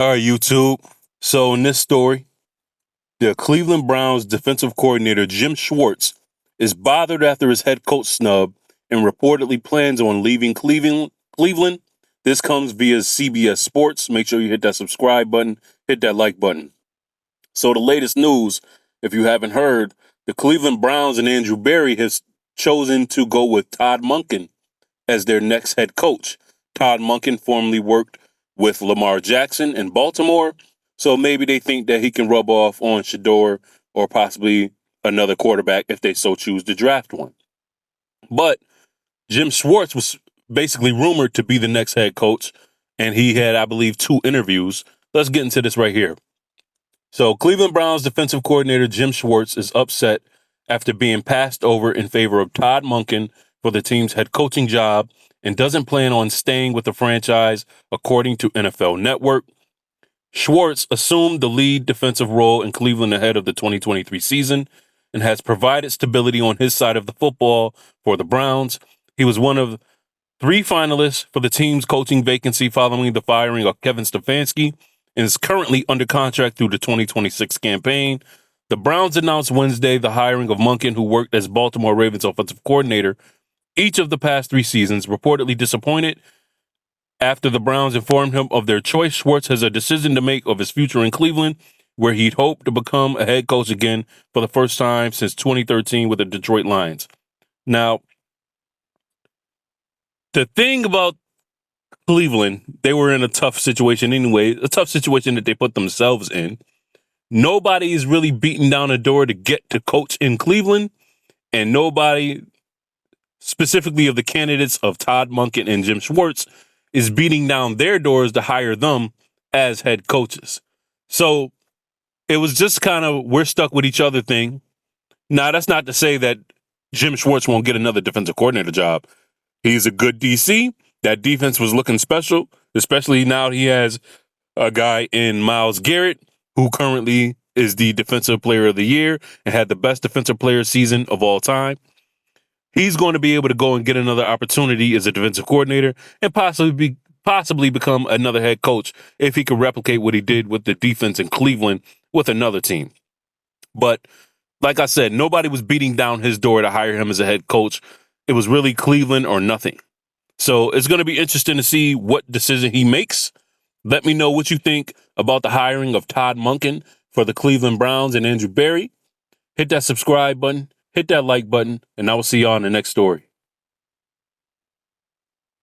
All right, YouTube. So in this story, the Cleveland Browns defensive coordinator Jim Schwartz is bothered after his head coach snub and reportedly plans on leaving Cleveland. This comes via CBS Sports. Make sure you hit that subscribe button, hit that like button. So the latest news, if you haven't heard, the Cleveland Browns and Andrew Berry has chosen to go with Todd Monken as their next head coach. Todd Monken formerly worked with Lamar Jackson in Baltimore, so maybe they think that he can rub off on Shador or possibly another quarterback if they so choose to draft one. But Jim Schwartz was basically rumored to be the next head coach, and he had, I believe, 2 interviews. Let's get into this right here. So Cleveland Browns defensive coordinator Jim Schwartz is upset after being passed over in favor of Todd Monken for the team's head coaching job and doesn't plan on staying with the franchise, according to NFL Network. Schwartz assumed the lead defensive role in Cleveland ahead of the 2023 season and has provided stability on his side of the football for the Browns. He was one of 3 finalists for the team's coaching vacancy following the firing of Kevin Stefanski and is currently under contract through the 2026 campaign. The Browns announced Wednesday the hiring of Monken, who worked as Baltimore Ravens offensive coordinator each of the past 3 seasons. Reportedly disappointed after the Browns informed him of their choice, Schwartz has a decision to make of his future in Cleveland, where he'd hoped to become a head coach again for the first time since 2013 with the Detroit Lions. Now, the thing about Cleveland, they were in a tough situation anyway, a tough situation that they put themselves in. Nobody is really beating down a door to get to coach in Cleveland, and nobody, specifically of the candidates of Todd Monken and Jim Schwartz, is beating down their doors to hire them as head coaches. So it was just kind of we're stuck with each other thing. Now, that's not to say that Jim Schwartz won't get another defensive coordinator job. He's a good DC. That defense was looking special, especially now he has a guy in Myles Garrett, who currently is the defensive player of the year and had the best defensive player season of all time. He's going to be able to go and get another opportunity as a defensive coordinator and possibly become another head coach if he could replicate what he did with the defense in Cleveland with another team. But like I said, nobody was beating down his door to hire him as a head coach. It was really Cleveland or nothing. So it's going to be interesting to see what decision he makes. Let me know what you think about the hiring of Todd Monken for the Cleveland Browns and Andrew Berry. Hit that subscribe button, hit that like button, and I will see y'all in the next story.